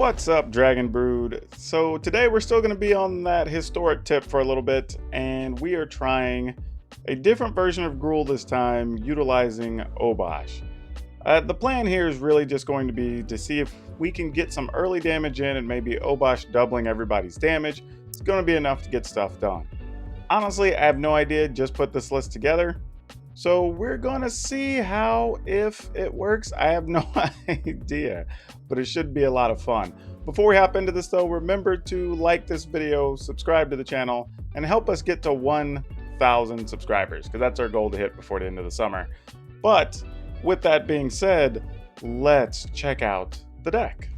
What's up, Dragon Brood? So today we're still going to be on that historic tip for a little bit, and we are trying a different version of Gruul this time, utilizing OBOSH. The plan here is really just going to be to see if we can get some early damage in, and maybe OBOSH doubling everybody's damage. It's going to be enough to get stuff done. Honestly, I have no idea, just put this list together. So we're gonna see if it works. I have no idea, but it should be a lot of fun. Before we hop into this though, remember to like this video, subscribe to the channel, and help us get to 1,000 subscribers, because that's our goal to hit before the end of the summer. But with that being said, let's check out the deck.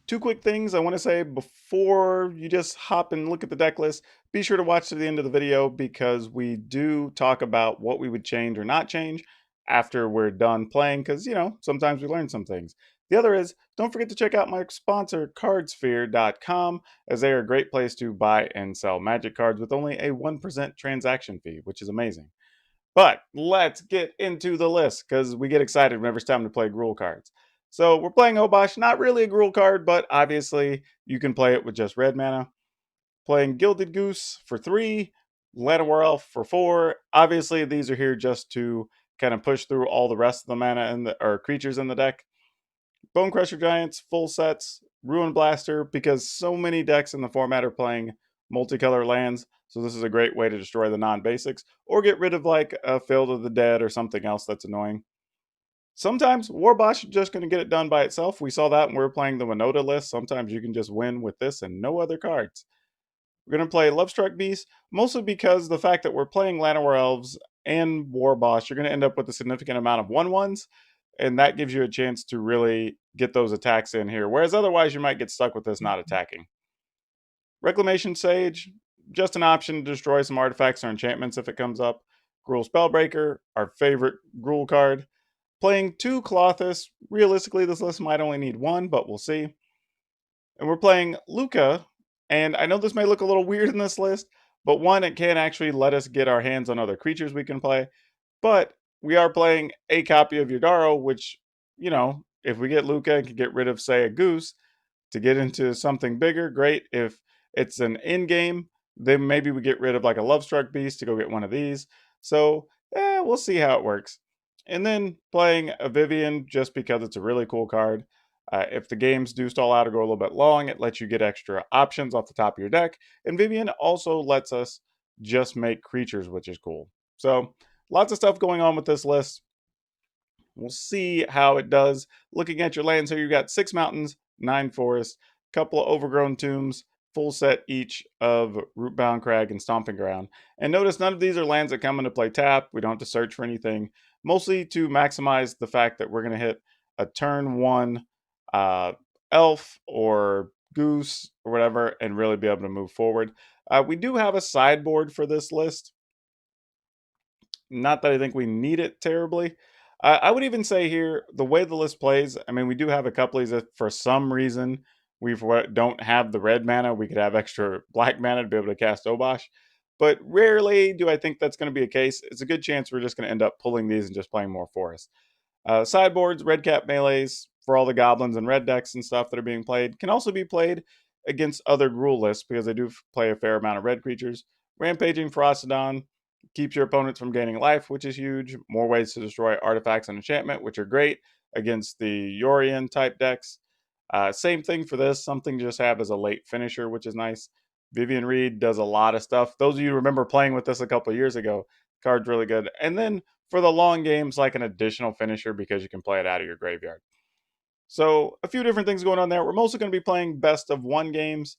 Two quick things I want to say before you just hop and look at the deck list. Be sure to watch to the end of the video, because we do talk about what we would change or not change after we're done playing, because, you know, sometimes we learn some things. The other is, don't forget to check out my sponsor, Cardsphere.com, as they are a great place to buy and sell Magic cards with only a 1% transaction fee, which is amazing. But let's get into the list, because we get excited whenever it's time to play Gruul cards. So we're playing OBOSH, not really a Gruul card, but obviously you can play it with just red mana. Playing Gilded Goose for 3, Llanowar Elf for 4. Obviously these are here just to kind of push through all the rest of the mana or creatures in the deck. Bone Crusher Giants, full sets, Ruin Blaster, because so many decks in the format are playing multicolor lands, so this is a great way to destroy the non-basics, or get rid of like a Field of the Dead or something else that's annoying. Sometimes Warbosh is just going to get it done by itself. We saw that when we were playing the Winota list. Sometimes you can just win with this and no other cards. We're going to play Lovestruck Beast, mostly because the fact that we're playing Llanowar Elves and Warbosh, you're going to end up with a significant amount of 1/1s, and that gives you a chance to really get those attacks in here, whereas otherwise you might get stuck with this not attacking. Reclamation Sage, just an option to destroy some artifacts or enchantments if it comes up. Gruul Spellbreaker, our favorite Gruul card. Playing 2 Clothis. Realistically, this list might only need 1, but we'll see. And we're playing LUKKA, and I know this may look a little weird in this list, but one, it can actually let us get our hands on other creatures we can play. But we are playing a copy of Yidaro, which, you know, if we get LUKKA and can get rid of, say, a Goose to get into something bigger, great. If it's an in-game, then maybe we get rid of like a Lovestruck Beast to go get one of these. So, we'll see how it works. And then playing a Vivien, just because it's a really cool card. If the games do stall out or go a little bit long, it lets you get extra options off the top of your deck. And Vivien also lets us just make creatures, which is cool. So lots of stuff going on with this list. We'll see how it does. Looking at your lands here, you've got 6 mountains, 9 forests, a couple of overgrown tombs, full set each of Rootbound Crag and Stomping Ground. And notice none of these are lands that come into play tap. We don't have to search for anything. Mostly to maximize the fact that we're going to hit a turn 1 elf or goose or whatever and really be able to move forward. We do have a sideboard for this list. Not that I think we need it terribly. I would even say here, the way the list plays, I mean, we do have a couple of these. If for some reason we don't have the red mana, we could have extra black mana to be able to cast OBOSH. But rarely do I think that's going to be a case. It's a good chance we're just going to end up pulling these and just playing more forest. Sideboards, red cap melees for all the goblins and red decks and stuff that are being played. Can also be played against other Gruul lists, because they do play a fair amount of red creatures. Rampaging Ferocidon keeps your opponents from gaining life, which is huge. More ways to destroy artifacts and enchantment, which are great against the Yorion type decks. Same thing for this. Something to just have as a late finisher, which is nice. Vivien Reid does a lot of stuff. Those of you who remember playing with this a couple of years ago, card's really good. And then for the long games, like an additional finisher, because you can play it out of your graveyard. So a few different things going on there. We're mostly going to be playing best of 1 games.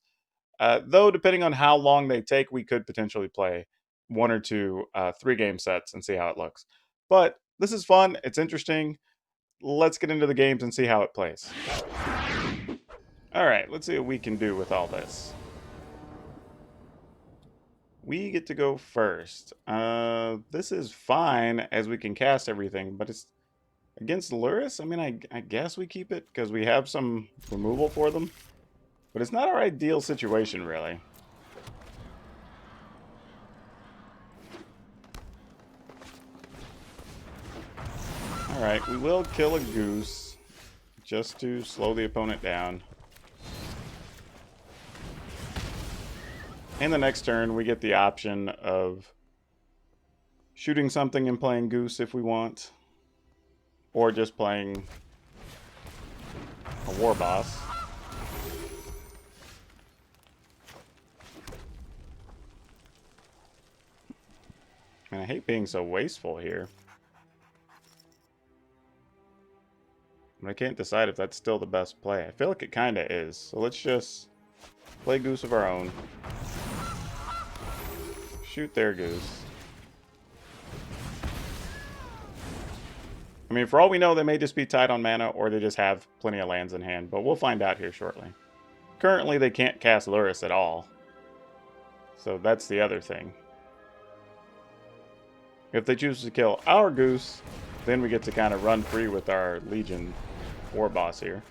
Though, depending on how long they take, we could potentially play 1 or 2 3-game sets and see how it looks. But this is fun. It's interesting. Let's get into the games and see how it plays. All right, let's see what we can do with all this. We get to go first. This is fine as we can cast everything, but it's against Lurrus. I mean, I guess we keep it because we have some removal for them, but it's not our ideal situation, really. Alright, we will kill a goose just to slow the opponent down. In the next turn, we get the option of shooting something and playing goose if we want, or just playing a war boss. And I hate being so wasteful here. But I can't decide if that's still the best play. I feel like it kind of is. So let's just play goose of our own. Shoot their goose. I mean, for all we know, they may just be tight on mana, or they just have plenty of lands in hand. But we'll find out here shortly. Currently, they can't cast Lurrus at all. So that's the other thing. If they choose to kill our goose, then we get to kind of run free with our Legion war boss here.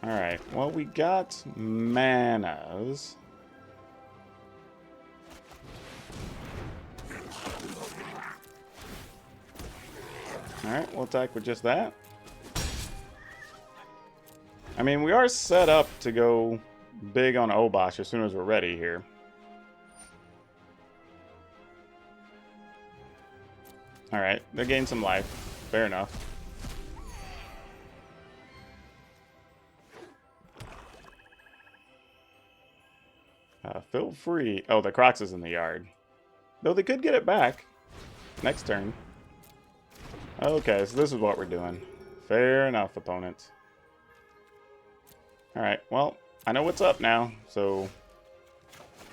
Alright, well, we got manas. Alright, we'll attack with just that. I mean, we are set up to go big on OBOSH as soon as we're ready here. Alright, they gain some life. Fair enough. Feel free. Oh, the Crocs is in the yard. Though they could get it back next turn. Okay, so this is what we're doing. Fair enough, opponent. Alright, well, I know what's up now, so...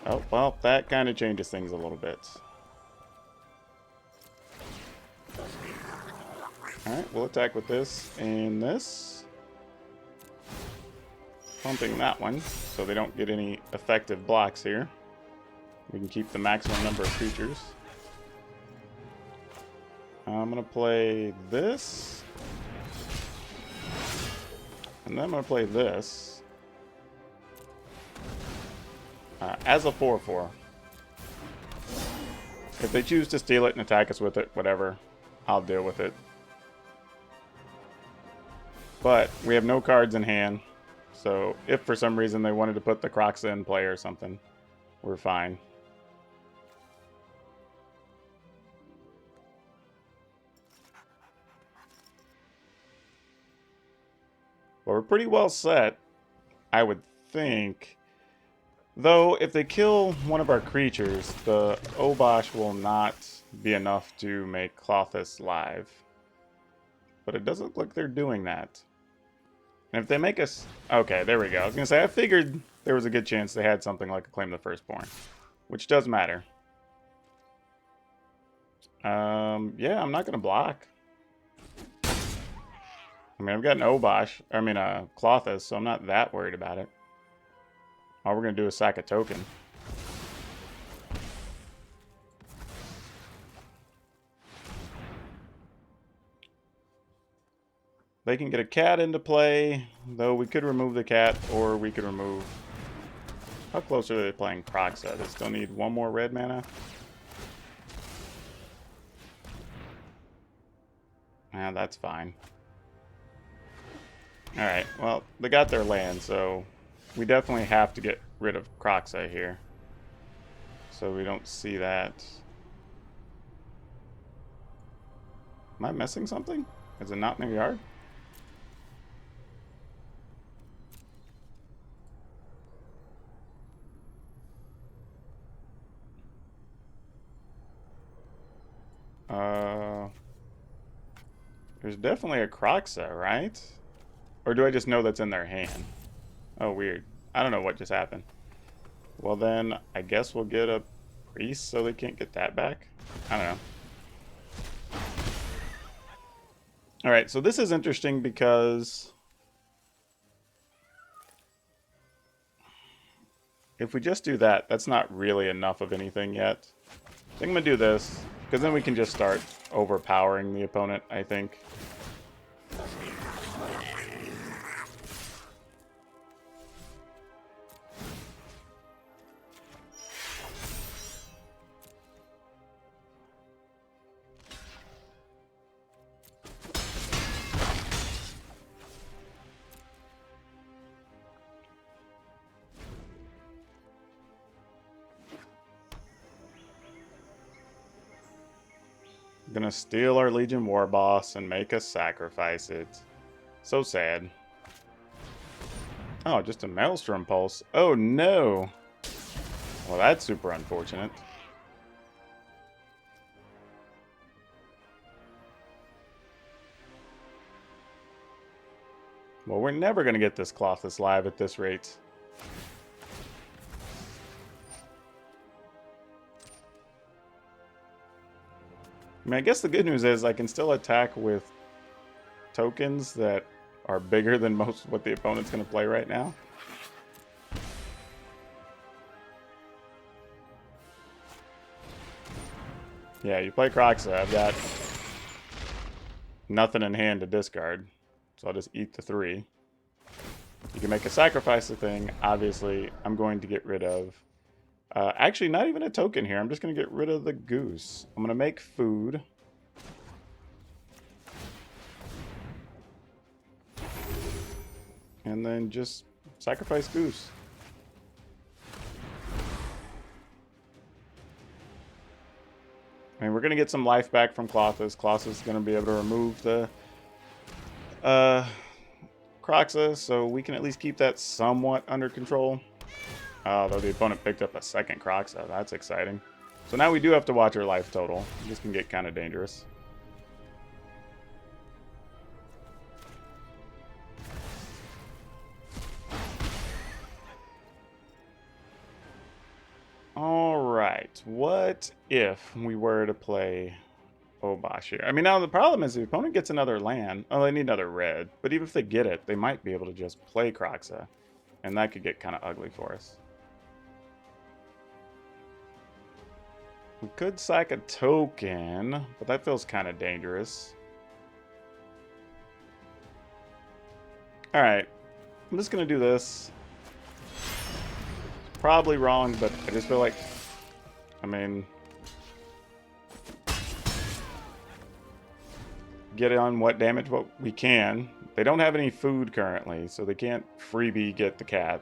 Oh, well, that kind of changes things a little bit. Alright, we'll attack with this and this. Pumping that one, so they don't get any effective blocks here. We can keep the maximum number of creatures. I'm going to play this. And then I'm going to play this. As a 4/4. If they choose to steal it and attack us with it, whatever. I'll deal with it. But we have no cards in hand. So if for some reason they wanted to put the Crocs in play or something, we're fine. But we're pretty well set, I would think. Though, if they kill one of our creatures, the OBOSH will not be enough to make Klothys live. But it doesn't look like they're doing that. And if they make us... Okay, there we go. I was going to say, I figured there was a good chance they had something like a Claim the Firstborn. Which does matter. Yeah, I'm not going to block. I mean, I've got an OBOSH. I mean, a Klothys, so I'm not that worried about it. All we're going to do is sack a token. They can get a cat into play, though we could remove the cat, or we could remove... How close are they playing Crocs at? They still need one more red mana? Yeah, that's fine. Alright, well, they got their land, so we definitely have to get rid of Croxa here. So we don't see that. Am I missing something? Is it not in the yard? There's definitely a Croxa, right? Or do I just know that's in their hand? Oh, weird. I don't know what just happened. Well then, I guess we'll get a priest so they can't get that back? I don't know. Alright, so this is interesting because... if we just do that, that's not really enough of anything yet. I think I'm going to do this, because then we can just start overpowering the opponent, I think. I'm gonna steal our Legion War Boss and make us sacrifice it. So sad. Oh, just a Maelstrom Pulse. Oh no! Well, that's super unfortunate. Well, we're never gonna get this Clothless live at this rate. I mean, I guess the good news is I can still attack with tokens that are bigger than most of what the opponent's going to play right now. Yeah, you play Kroxa. I've got nothing in hand to discard, so I'll just eat the 3. You can make a sacrifice thing. Obviously, I'm going to get rid of... actually, not even a token here. I'm just going to get rid of the Goose. I'm going to make food. And then just sacrifice Goose. I mean, we're going to get some life back from Clothless. Clothless is going to be able to remove the Kroxa, so we can at least keep that somewhat under control. Though the opponent picked up a second Kroxa. That's exciting. So now we do have to watch our life total. This can get kind of dangerous. Alright, what if we were to play OBOSH here? I mean, now the problem is the opponent gets another land. Oh, they need another red. But even if they get it, they might be able to just play Kroxa. And that could get kind of ugly for us. We could sack a token, but that feels kind of dangerous. Alright, I'm just going to do this. Probably wrong, but I just feel like, I mean, get on what damage what we can. They don't have any food currently, so they can't freebie get the cat.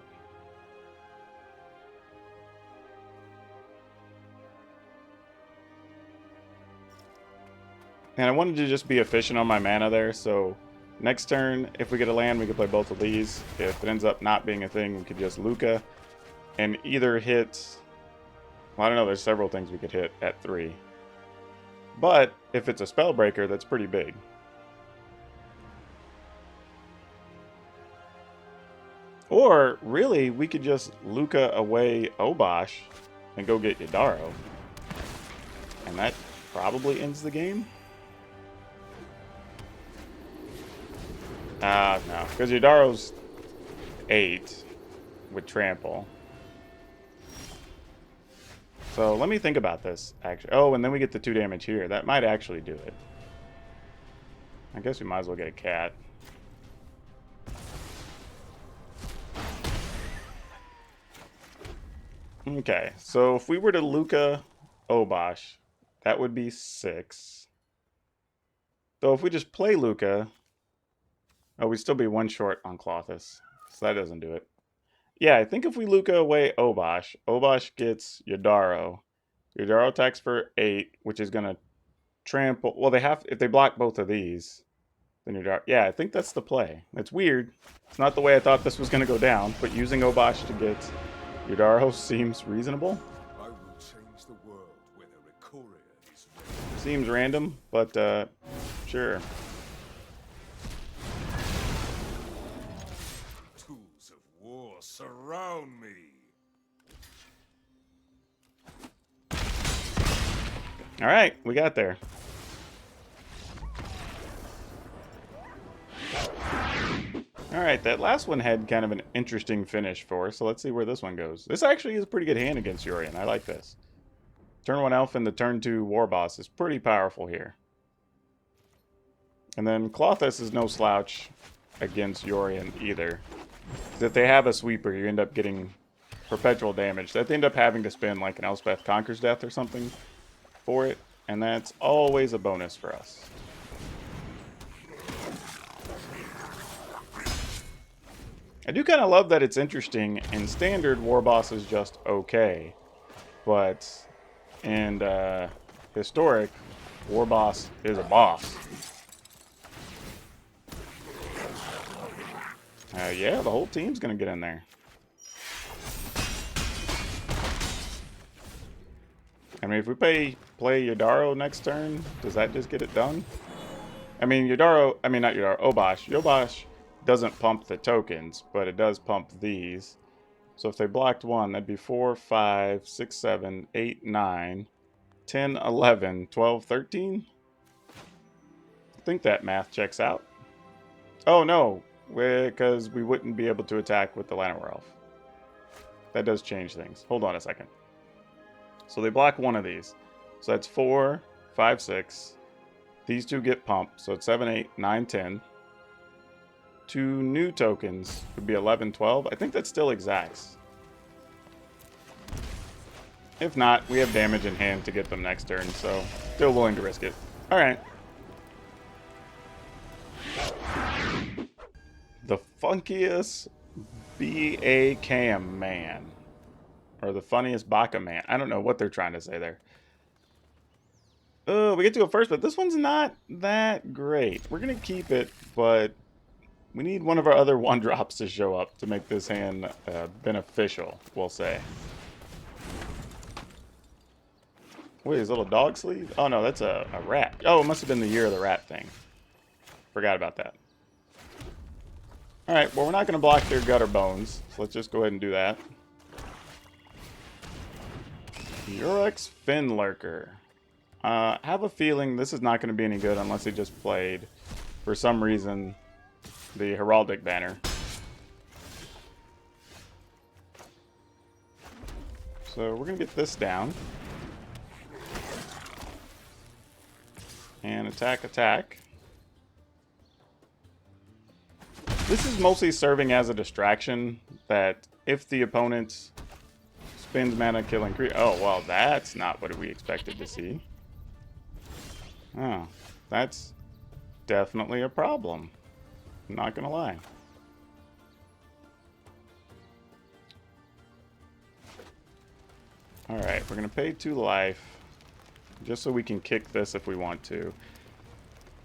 And I wanted to just be efficient on my mana there, so next turn, if we get a land, we can play both of these. If it ends up not being a thing, we could just LUKKA. And either hit... Well, I don't know, there's several things we could hit at 3. But, if it's a Spellbreaker, that's pretty big. Or, really, we could just LUKKA away OBOSH and go get Yidaro. And that probably ends the game. No, because Yidaro's 8 with Trample. So let me think about this, actually. Oh, and then we get the 2 damage here. That might actually do it. I guess we might as well get a cat. Okay, so if we were to LUKKA OBOSH, that would be 6. Though if we just play LUKKA, oh, we'd still be 1 short on Clothless. So that doesn't do it. Yeah, I think if we LUKKA away OBOSH, OBOSH gets Yidaro. Yidaro attacks for 8, which is going to trample. Well, they have, if they block both of these, then Yidaro. Yeah, I think that's the play. It's weird. It's not the way I thought this was going to go down, but using OBOSH to get Yidaro seems reasonable. I will change the world when a Ikoria is ready. Seems random, but sure. Tools of war surround me. All right, we got there. All right, that last one had kind of an interesting finish for us, so let's see where this one goes. This actually is a pretty good hand against Yorion. I like this. Turn 1 elf and the turn 2 war boss is pretty powerful here. And then Clothless is no slouch against Yorion either. If they have a sweeper, you end up getting perpetual damage. That they end up having to spend like an Elspeth Conquers Death or something for it, and that's always a bonus for us. I do kind of love that it's interesting. In Standard, War Boss is just okay. But in Historic, War boss is a boss. Yeah, the whole team's gonna get in there. I mean, if we play Yidaro next turn, does that just get it done? I mean, not Yidaro, OBOSH. OBOSH doesn't pump the tokens, but it does pump these. So if they blocked one, that'd be 4, 5, 6, 7, 8, 9, 10, 11, 12, 13? I think that math checks out. Oh, no, because we wouldn't be able to attack with the Llanowar Elf. That does change things. Hold on a second. So they block one of these. So that's 4, 5, 6. These two get pumped, so it's 7, 8, 9, 10. 2 new tokens would be 11, 12. I think that still exacts. If not, we have damage in hand to get them next turn, so still willing to risk it. Alright. The funkiest BA Cam man. Or the funniest Baka man. I don't know what they're trying to say there. We get to go first, but this one's not that great. We're going to keep it, but we need one of our other 1-drops to show up to make this hand beneficial, we'll say. Wait, his little dog sleeve? Oh, no, that's a rat. Oh, it must have been the year of the rat thing. Forgot about that. Alright, well, we're not going to block their gutter bones, so let's just go ahead and do that. Yurek's Fin Lurker. I have a feeling this is not going to be any good unless he just played, for some reason, the Heraldic Banner. So we're going to get this down. And attack, attack. This is mostly serving as a distraction that if the opponent spends mana killing creatures... Oh, well, that's not what we expected to see. Oh, that's definitely a problem. I'm not gonna lie. Alright, we're gonna pay 2 life just so we can kick this if we want to.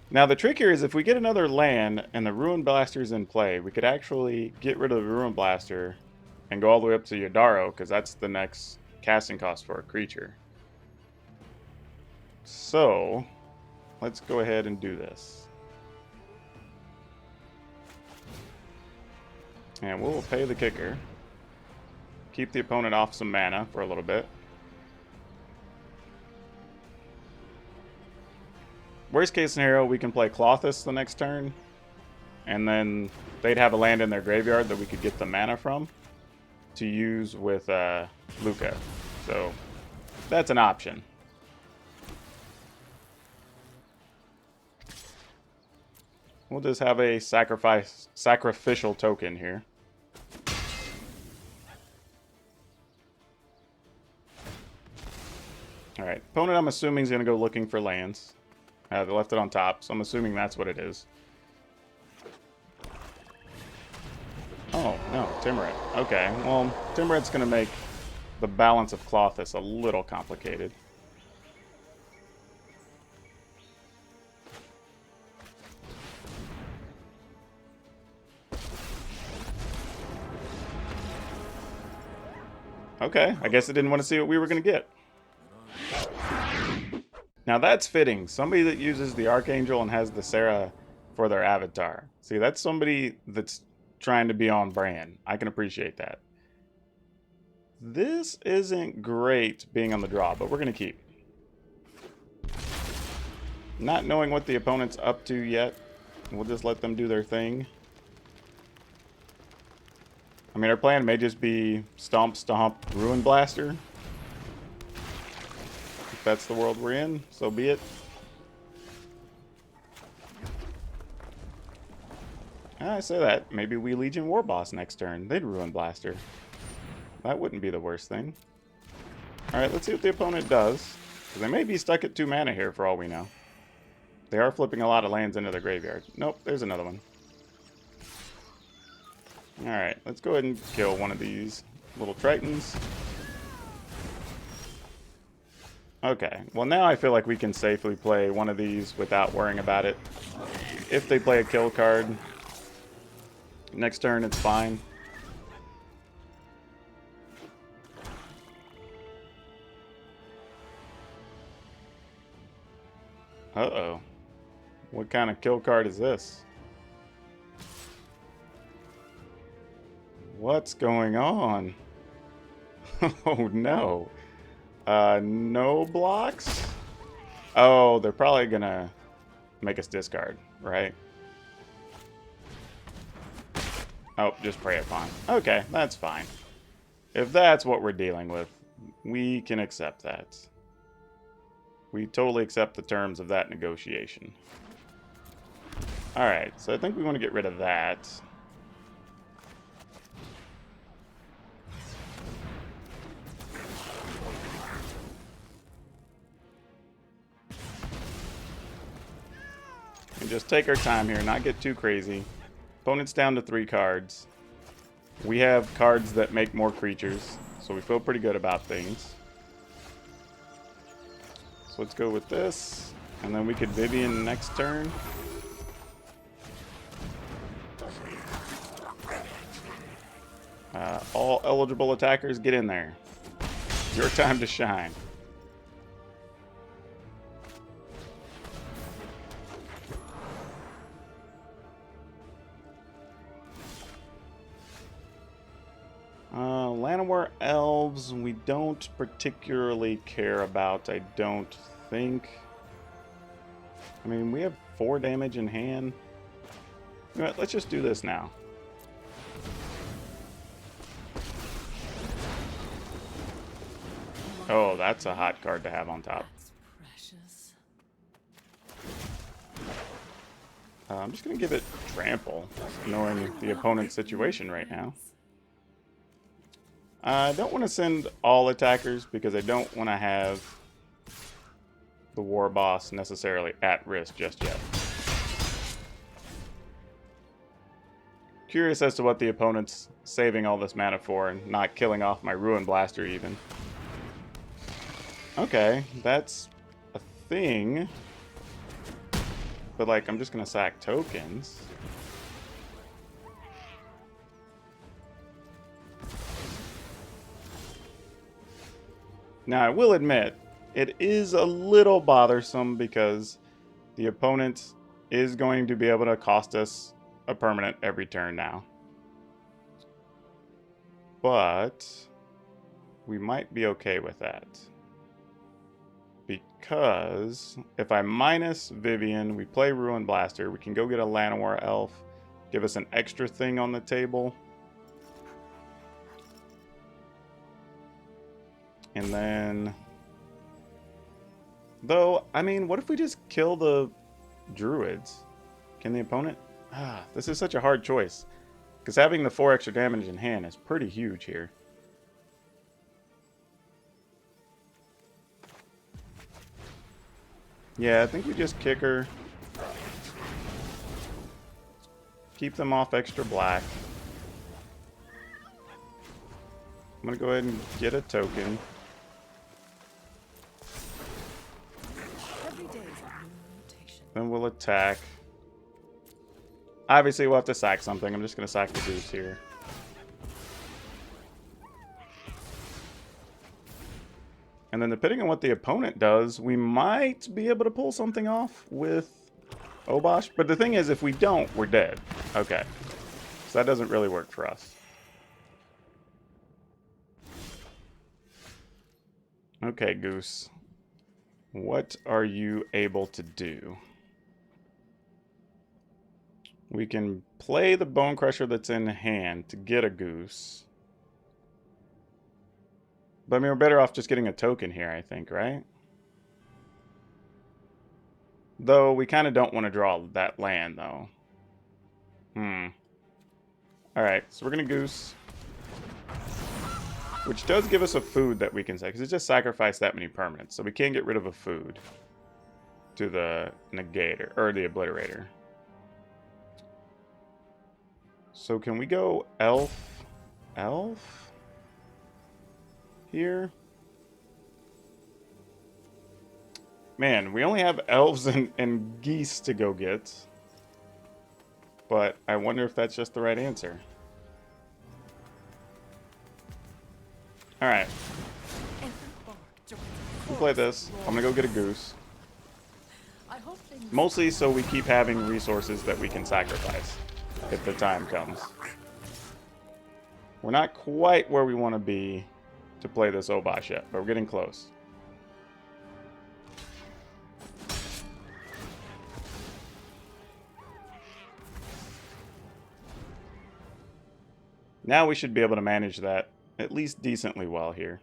Now the trick here is if we get another land and the Ruin Blaster's in play, we could actually get rid of the Ruin Blaster and go all the way up to Yidaro, because that's the next casting cost for a creature. So let's go ahead and do this. And we'll pay the kicker. Keep the opponent off some mana for a little bit. Worst case scenario, we can play Klothys the next turn. And then they'd have a land in their graveyard that we could get the mana from to use with LUKKA. So that's an option. We'll just have a sacrificial token here. Alright, opponent I'm assuming is going to go looking for lands. They left it on top, so I'm assuming that's what it is. Oh, no, Timuret. Okay, well, Timuret's going to make the balance of Klothys a little complicated. Okay, I guess it didn't want to see what we were going to get. Now that's fitting. Somebody that uses the Archangel and has the Sarah for their avatar. See, that's somebody that's trying to be on brand. I can appreciate that. This isn't great being on the draw, but we're going to keep. Not knowing what the opponent's up to yet, we'll just let them do their thing. I mean, our plan may just be Stomp, Stomp, Ruin Blaster. If that's the world we're in, so be it. I say that. Maybe we Legion War Boss next turn. They'd Ruin Blaster. That wouldn't be the worst thing. Alright, let's see what the opponent does. Because they may be stuck at 2 mana here for all we know. They are flipping a lot of lands into their graveyard. Nope, there's another one. Alright, let's go ahead and kill one of these little Tritons. Okay, well now I feel like we can safely play one of these without worrying about it. If they play a kill card, next turn it's fine. Uh-oh. What kind of kill card is this? What's going on? Oh no. No blocks? Oh, they're probably gonna make us discard, right? Oh, just prey upon. Okay, that's fine. If that's what we're dealing with, we can accept that. We totally accept the terms of that negotiation. Alright, so I think we want to get rid of that. And just take our time here, not get too crazy. Opponent's down to 3 cards. We have cards that make more creatures, so we feel pretty good about things. So let's go with this, and then we could Vivien next turn. All eligible attackers, get in there. Your time to shine. Llanowar Elves, we don't particularly care about, I don't think. I mean, we have 4 damage in hand. You know what, let's just do this now. Oh, that's a hot card to have on top. I'm just going to give it Trample, knowing the opponent's situation right now. I don't want to send all attackers because I don't want to have the War Boss necessarily at risk just yet. Curious as to what the opponent's saving all this mana for and not killing off my Ruin Blaster even. Okay, that's a thing. But like, I'm just going to sack tokens. Now, I will admit, it is a little bothersome because the opponent is going to be able to cost us a permanent every turn now. But we might be okay with that. Because if I minus Vivien, we play Ruin Blaster, we can go get a Llanowar Elf, give us an extra thing on the table. And then, though, I mean, what if we just kill the Druids? Can the opponent? This is such a hard choice. Because having the 4 extra damage in hand is pretty huge here. Yeah, I think we just kick her. Keep them off extra black. I'm going to go ahead and get a token. Then we'll attack. Obviously, we'll have to sack something. I'm just going to sack the goose here. And then depending on what the opponent does, we might be able to pull something off with OBOSH. But the thing is, if we don't, we're dead. Okay. So that doesn't really work for us. Okay, Goose. What are you able to do? We can play the Bone Crusher that's in hand to get a Goose. But I mean, we're better off just getting a token here, I think, right? Though, we kind of don't want to draw that land, though. Alright, so we're going to Goose. Which does give us a food that we can say, because it just sacrificed that many permanents. So we can get rid of a food to the Negator, or the Obliterator. So can we go Elf? Elf? Here? Man, we only have elves and geese to go get. But I wonder if that's just the right answer. Alright. We'll play this. I'm gonna go get a goose. Mostly so we keep having resources that we can sacrifice if the time comes. We're not quite where we want to be to play this OBOSH yet, but we're getting close. Now we should be able to manage that at least decently well here.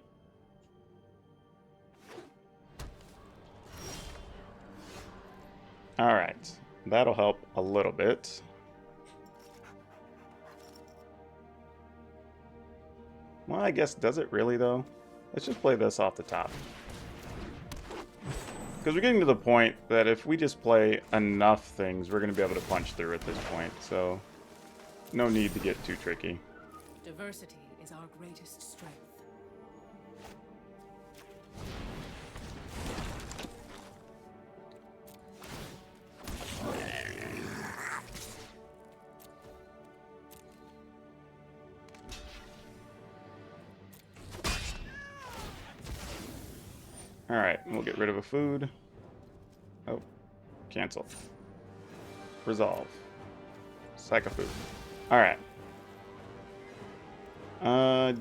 Alright, that'll help a little bit. Well, I guess, does it really though? Let's just play this off the top. Because we're getting to the point that if we just play enough things, we're going to be able to punch through at this point. So, no need to get too tricky. Diversity is our greatest strength. Alright, we'll get rid of a food. Oh, cancel. Resolve. Sack of food. Alright.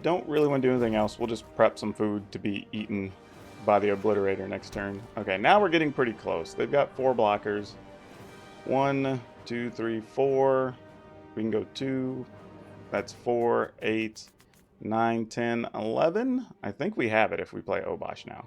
Don't really want to do anything else. We'll just prep some food to be eaten by the Obliterator next turn. Okay, now we're getting pretty close. They've got 4 blockers. 1, 2, 3, 4. We can go 2. That's 4, 8, 9, 10, 11. I think we have it if we play OBOSH now.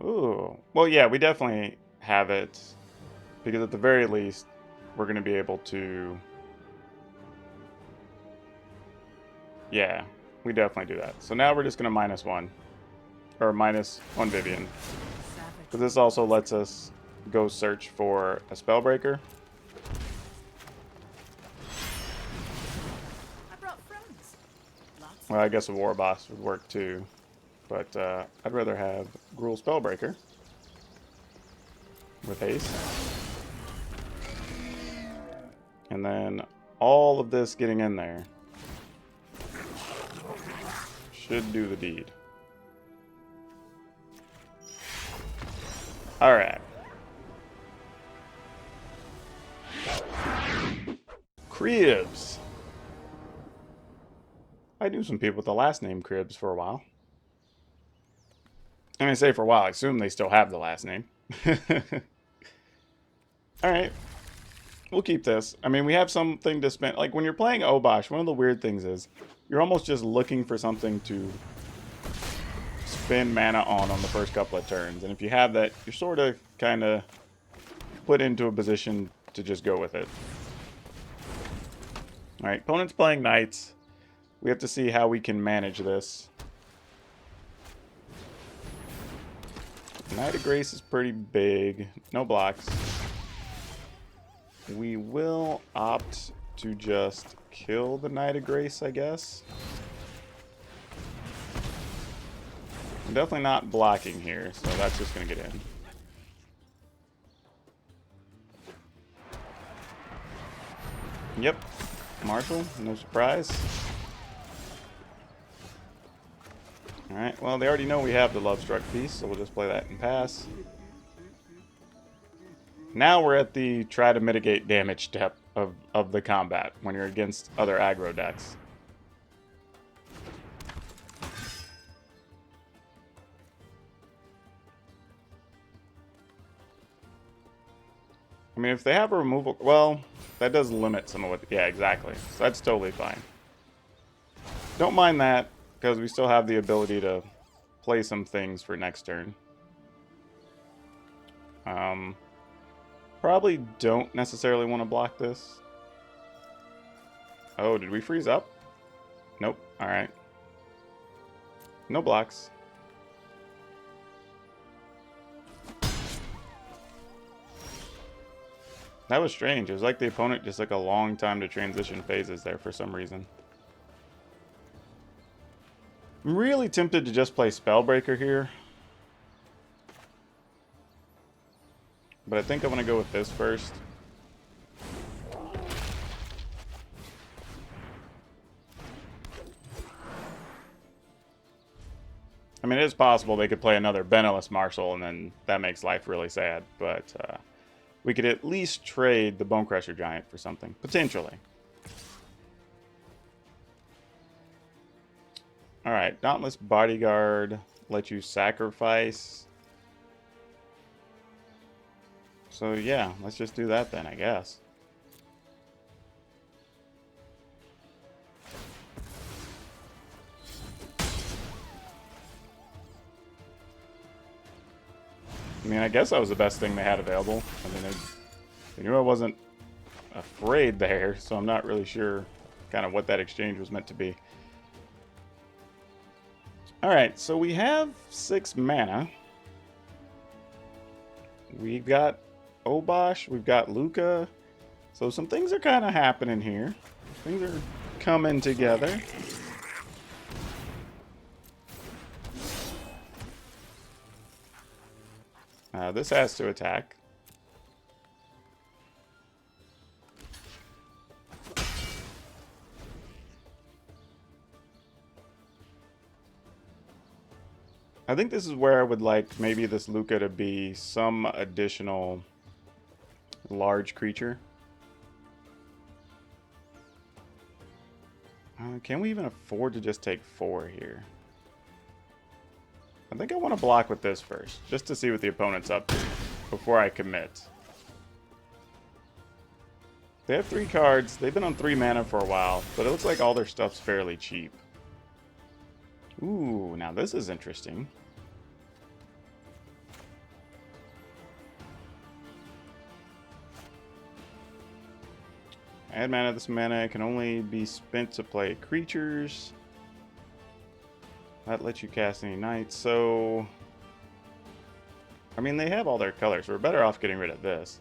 Ooh. Well, yeah, we definitely have it. Because at the very least, we're going to be able to... Yeah, we definitely do that. So now we're just going to -1. Or -1 Vivien. Because this also lets us go search for a Spellbreaker. Well, I guess a War Boss would work too. But I'd rather have Gruul Spellbreaker with haste. And then all of this getting in there should do the deed. Alright. Cribs. I knew some people with the last name Cribs for a while. And I say for a while, I assume they still have the last name. Alright. We'll keep this. I mean, we have something to spend. Like, when you're playing OBOSH, one of the weird things is you're almost just looking for something to spend mana on the first couple of turns. And if you have that, you're sort of kind of put into a position to just go with it. Alright, opponent's playing Knights. We have to see how we can manage this. Knight of Grace is pretty big. No blocks. We will opt to just kill the Knight of Grace, I guess. I'm definitely not blocking here, so that's just going to get in. Yep. Marshall, no surprise. Alright, well, they already know we have the Lovestruck piece, so we'll just play that and pass. Now we're at the try to mitigate damage step of the combat when you're against other aggro decks. I mean, if they have a removal... Well, that does limit some of what... Yeah, exactly. So that's totally fine. Don't mind that, because we still have the ability to play some things for next turn. Probably don't necessarily want to block this. Oh, did we freeze up? Nope. Alright. No blocks. That was strange. It was like the opponent just took a long time to transition phases there for some reason. I'm really tempted to just play Spellbreaker here. But I think I'm going to go with this first. I mean, it is possible they could play another Beneless Marshal, and then that makes life really sad. But we could at least trade the Bonecrusher Giant for something, potentially. Alright, Dauntless Bodyguard let you sacrifice. So yeah, let's just do that then, I guess. I mean, I guess that was the best thing they had available. I mean, they knew I wasn't afraid there, so I'm not really sure kind of what that exchange was meant to be. Alright, so we have 6 mana. We've got OBOSH, we've got LUKKA. So some things are kind of happening here. Things are coming together. This has to attack. I think this is where I would like maybe this LUKKA to be some additional large creature. Can we even afford to just take 4 here? I think I want to block with this first, just to see what the opponent's up to before I commit. They have 3 cards. They've been on 3 mana for a while, but it looks like all their stuff's fairly cheap. Ooh, now this is interesting. Add mana. This mana can only be spent to play creatures. That lets you cast any knights, so... I mean, they have all their colors. We're better off getting rid of this.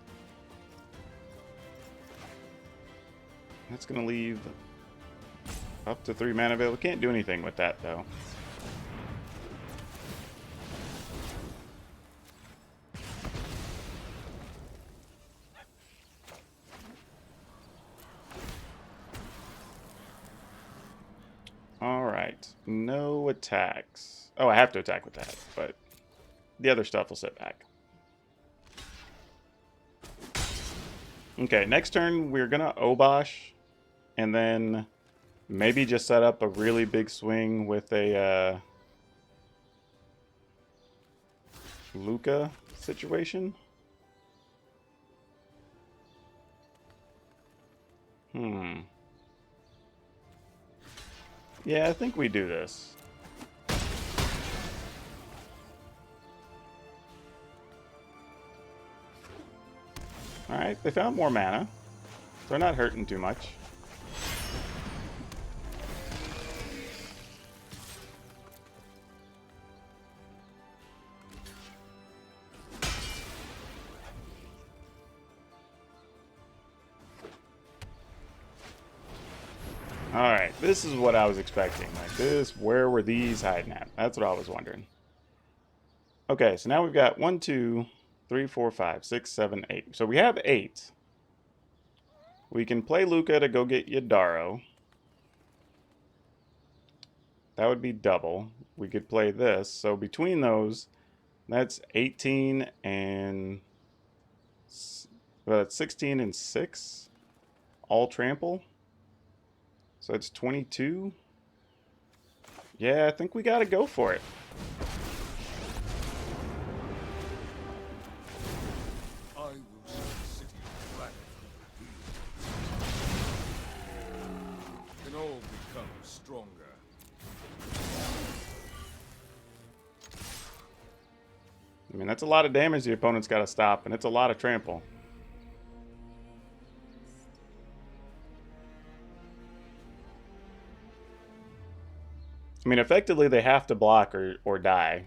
That's going to leave up to 3 mana available. Can't do anything with that, though. Alright, no attacks. Oh, I have to attack with that, but the other stuff will sit back. Okay, next turn we're gonna OBOSH, and then maybe just set up a really big swing with a LUKKA situation. Yeah, I think we do this. Alright, they found more mana. They're not hurting too much. Alright, this is what I was expecting. Like this, where were these hiding at? That's what I was wondering. Okay, so now we've got 1, 2, 3, 4, 5, 6, 7, 8. So we have 8. We can play LUKKA to go get Yidaro. That would be double. We could play this. So between those, that's 18 and... well, that's 16 and 6. All trample. So it's 22. Yeah, I think we gotta go for it. I will set the city on fire. Can all become stronger. I mean, that's a lot of damage the opponent's got to stop, and it's a lot of trample. I mean, effectively, they have to block or die.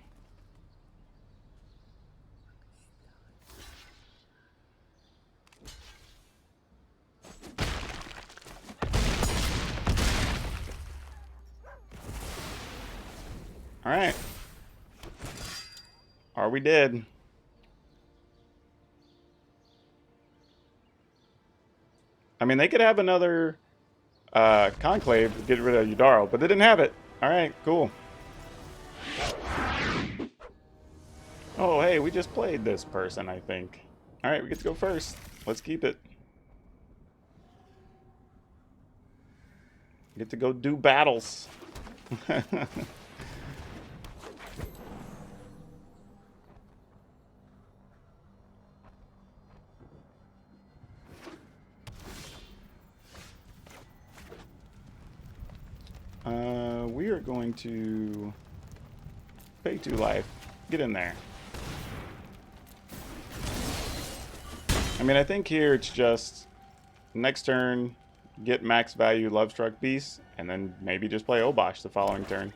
Alright. Are we dead? I mean, they could have another Conclave to get rid of Yidaro, but they didn't have it. Alright, cool. Oh, hey, we just played this person, I think. Alright, we get to go first. Let's keep it. Get to go do battles. We are going to pay 2 life. Get in there. I mean, I think here it's just next turn, get max value Lovestruck Beast, and then maybe just play OBOSH the following turn.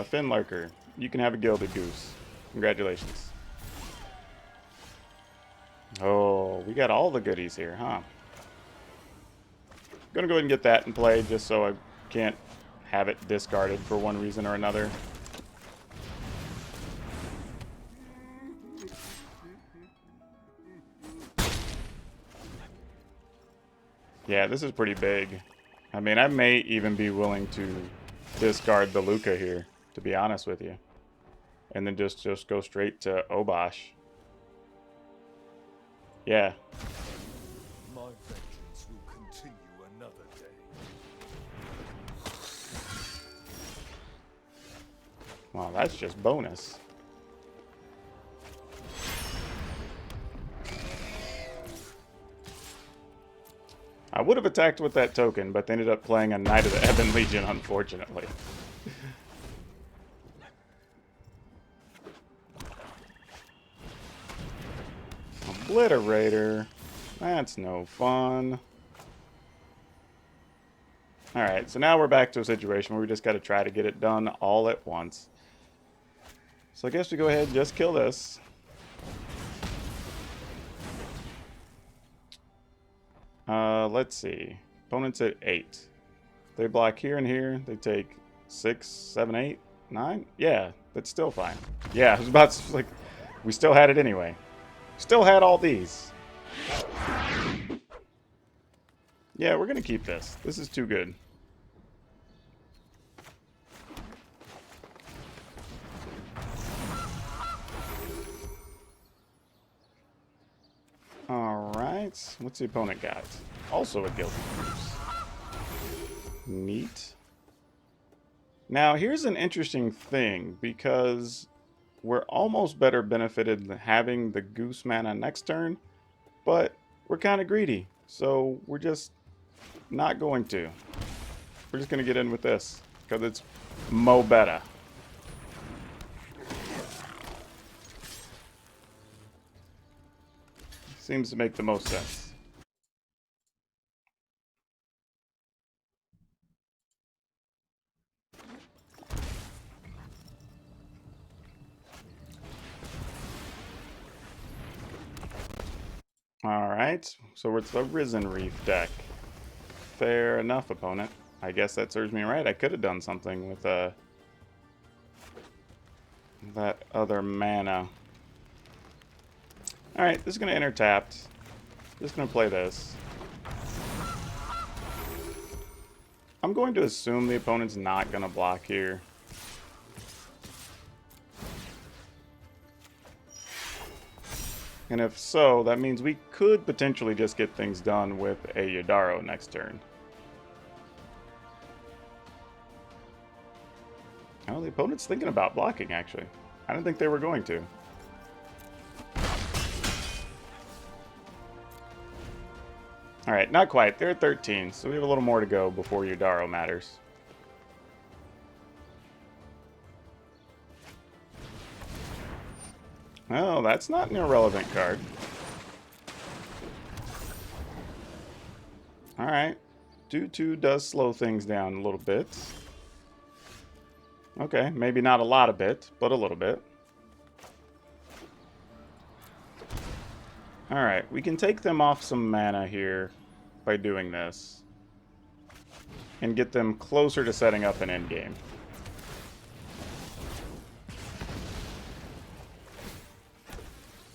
Fin Lurker, you can have a Gilded Goose. Congratulations. Oh, we got all the goodies here, huh? Gonna go ahead and get that in play just so I can't have it discarded for one reason or another. Yeah, this is pretty big. I mean, I may even be willing to discard the LUKKA here, to be honest with you. And then just go straight to OBOSH. Yeah. My vengeance will continue another day. Wow, that's just bonus. I would have attacked with that token, but they ended up playing a Knight of the Ebon Legion, unfortunately. Obliterator. That's no fun. Alright, so now we're back to a situation where we just got to try to get it done all at once. So I guess we go ahead and just kill this. Let's see. Opponents at 8. They block here and here. They take 6, 7, 8, 9. Yeah, that's still fine. Yeah, I was about to, like, we still had it anyway. Still had all these. Yeah, we're gonna keep this. This is too good. Alright, what's the opponent got? Also a Gilded Goose. Neat. Now, here's an interesting thing, because we're almost better benefited having the Goose mana next turn, but we're kind of greedy, so we're just not going to. We're just going to get in with this, because it's mo better. Seems to make the most sense. Alright, so it's the Risen Reef deck. Fair enough, opponent. I guess that serves me right. I could have done something with that other mana. Alright, this is going to enter tapped. Just going to play this. I'm going to assume the opponent's not going to block here. And if so, that means we could potentially just get things done with a Yidaro next turn. Oh, the opponent's thinking about blocking, actually. I didn't think they were going to. Alright, not quite. They're at 13, so we have a little more to go before Yidaro matters. Oh, that's not an irrelevant card. Alright. 2/2 does slow things down a little bit. Okay, maybe not a lot of bit, but a little bit. Alright, we can take them off some mana here by doing this. And get them closer to setting up an endgame.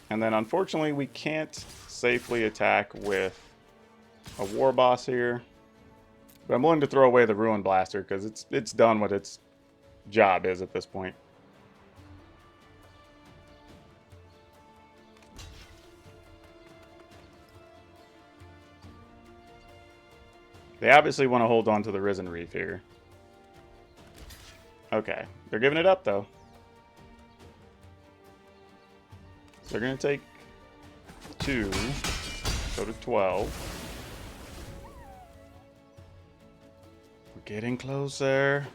And then unfortunately we can't safely attack with a war boss here. But I'm willing to throw away the Ruin Blaster because it's done what its job is at this point. They obviously want to hold on to the Risen Reef here. Okay, they're giving it up though. So they're going to take 2, go to 12. We're getting closer.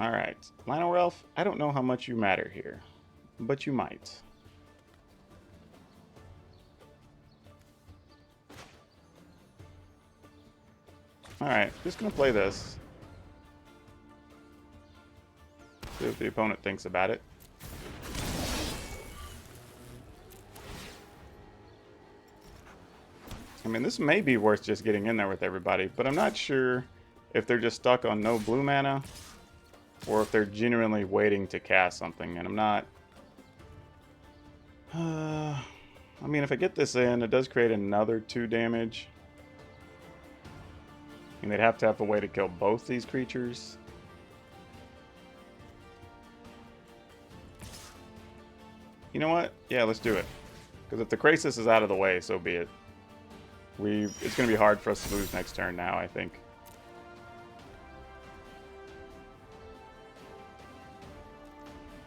Alright, Lionel Ralph, I don't know how much you matter here, but you might. Alright, just gonna play this. See what the opponent thinks about it. I mean, this may be worth just getting in there with everybody, but I'm not sure if they're just stuck on no blue mana or if they're genuinely waiting to cast something, and I'm not... I mean, if I get this in, it does create another 2 damage. And they'd have to have a way to kill both these creatures. You know what? Yeah, let's do it. Because if the Krasis is out of the way, so be it. It's going to be hard for us to lose next turn now, I think.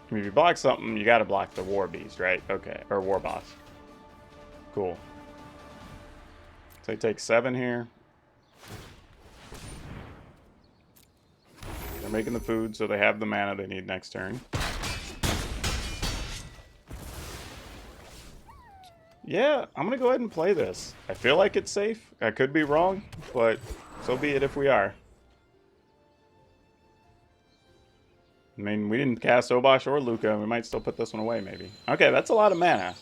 I mean, if you block something, you got to block the War Beast, right? Okay, or War Boss. Cool. So they take 7 here. They're making the food, so they have the mana they need next turn. Yeah, I'm going to go ahead and play this. I feel like it's safe. I could be wrong, but so be it if we are. I mean, we didn't cast OBOSH or LUKKA. We might still put this one away, maybe. Okay, that's a lot of mana.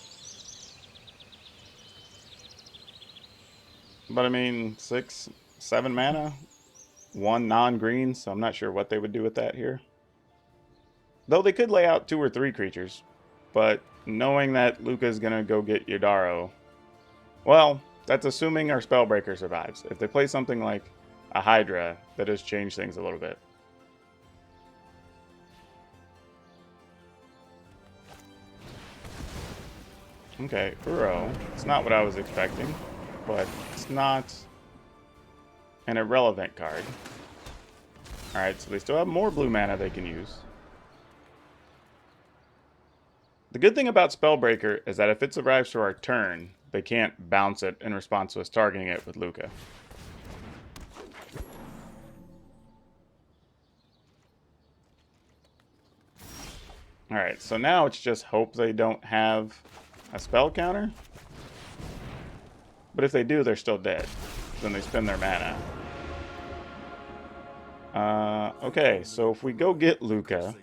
But I mean, 6, 7 mana. 1 non-green, so I'm not sure what they would do with that here. Though they could lay out 2 or 3 creatures. But knowing that LUKKA is going to go get Yidaro... Well, that's assuming our Spellbreaker survives. If they play something like a Hydra, that does change things a little bit. Okay, Uro. It's not what I was expecting, but it's not an irrelevant card. Alright, so they still have more blue mana they can use. The good thing about Spellbreaker is that if it survives for our turn, they can't bounce it in response to us targeting it with LUKKA. Alright, so now it's just hope they don't have a spell counter. But if they do, they're still dead. Then they spend their mana. Okay, so if we go get LUKKA,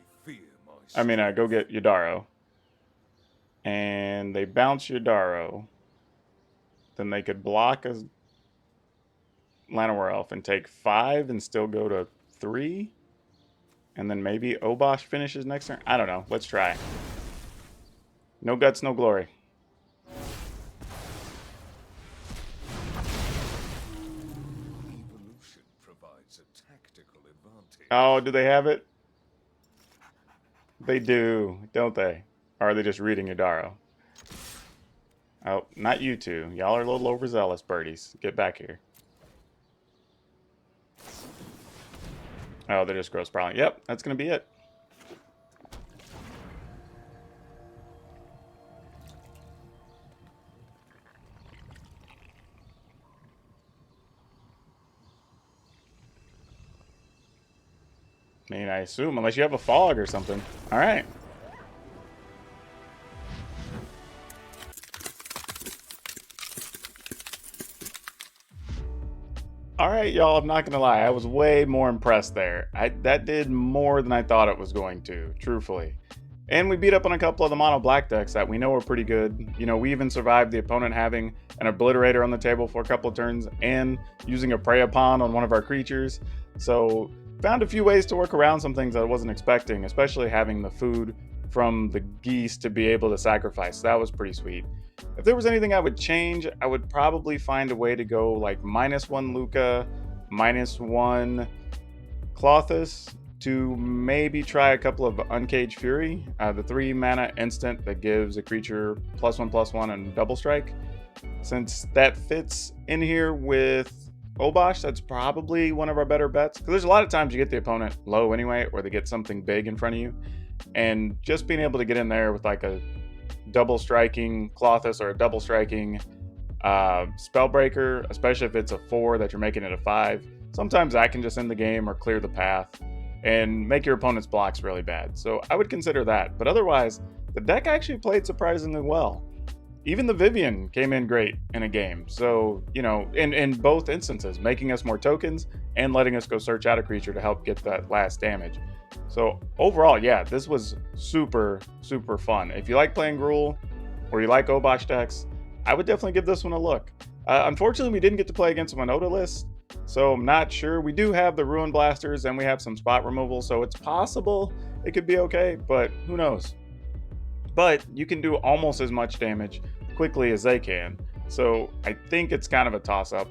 go get Yidaro, and they bounce Yidaro, then they could block a Llanowar Elf and take 5 and still go to 3, and then maybe OBOSH finishes next turn. I don't know. Let's try. No guts, no glory. Oh, do they have it? They do, don't they? Or are they just reading Yidaro? Oh, not you two. Y'all are a little overzealous, birdies. Get back here. Oh, they're just gross sprawling. Yep, that's going to be it. I mean, I assume, unless you have a fog or something. All right. All right, y'all, I'm not going to lie. I was way more impressed there. That did more than I thought it was going to, truthfully. And we beat up on a couple of the mono black decks that we know are pretty good. You know, we even survived the opponent having an Obliterator on the table for a couple of turns and using a Prey Upon on one of our creatures. So found a few ways to work around some things that I wasn't expecting, especially having the food from the geese to be able to sacrifice. That was pretty sweet. If there was anything I would change, I would probably find a way to go like -1 Lukka, -1 Klothys, to maybe try a couple of Uncaged Fury, the 3 mana instant that gives a creature +1/+1 and double strike. Since that fits in here with OBOSH, that's probably one of our better bets, because there's a lot of times you get the opponent low anyway, or they get something big in front of you, and just being able to get in there with like a double striking Klothys or a double striking Spellbreaker, especially if it's a 4 that you're making it a 5, sometimes that can just end the game or clear the path and make your opponent's blocks really bad. So I would consider that. But otherwise, the deck actually played surprisingly well. Even the Vivien came in great in a game. So, you know, in both instances, making us more tokens and letting us go search out a creature to help get that last damage. So overall, yeah, this was super, super fun. If you like playing Gruul or you like OBOSH decks, I would definitely give this one a look. Unfortunately, we didn't get to play against a Winota list, so I'm not sure. We do have the Ruin Blasters and we have some spot removal, so it's possible it could be okay, but who knows. But you can do almost as much damage quickly as they can, so I think it's kind of a toss-up.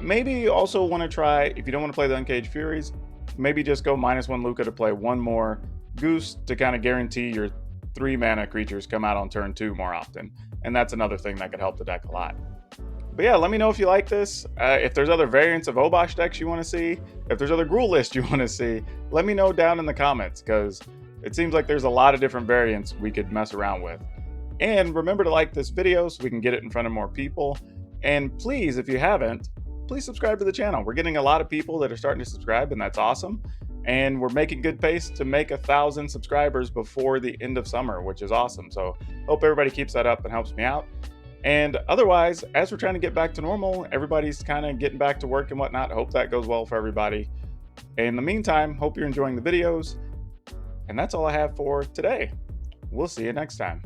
Maybe you also want to try, if you don't want to play the Uncaged Furies, maybe just go -1 Lukka to play one more Goose to kind of guarantee your 3 mana creatures come out on turn 2 more often. And that's another thing that could help the deck a lot. But yeah, let me know if you like this. If there's other variants of OBOSH decks you want to see, if there's other Gruul lists you want to see, let me know down in the comments, because it seems like there's a lot of different variants we could mess around with. And remember to like this video so we can get it in front of more people. And please, if you haven't, please subscribe to the channel. We're getting a lot of people that are starting to subscribe, and that's awesome. And we're making good pace to make 1,000 subscribers before the end of summer, which is awesome. So hope everybody keeps that up and helps me out. And otherwise, as we're trying to get back to normal, everybody's kind of getting back to work and whatnot. Hope that goes well for everybody. In the meantime, hope you're enjoying the videos. And that's all I have for today. We'll see you next time.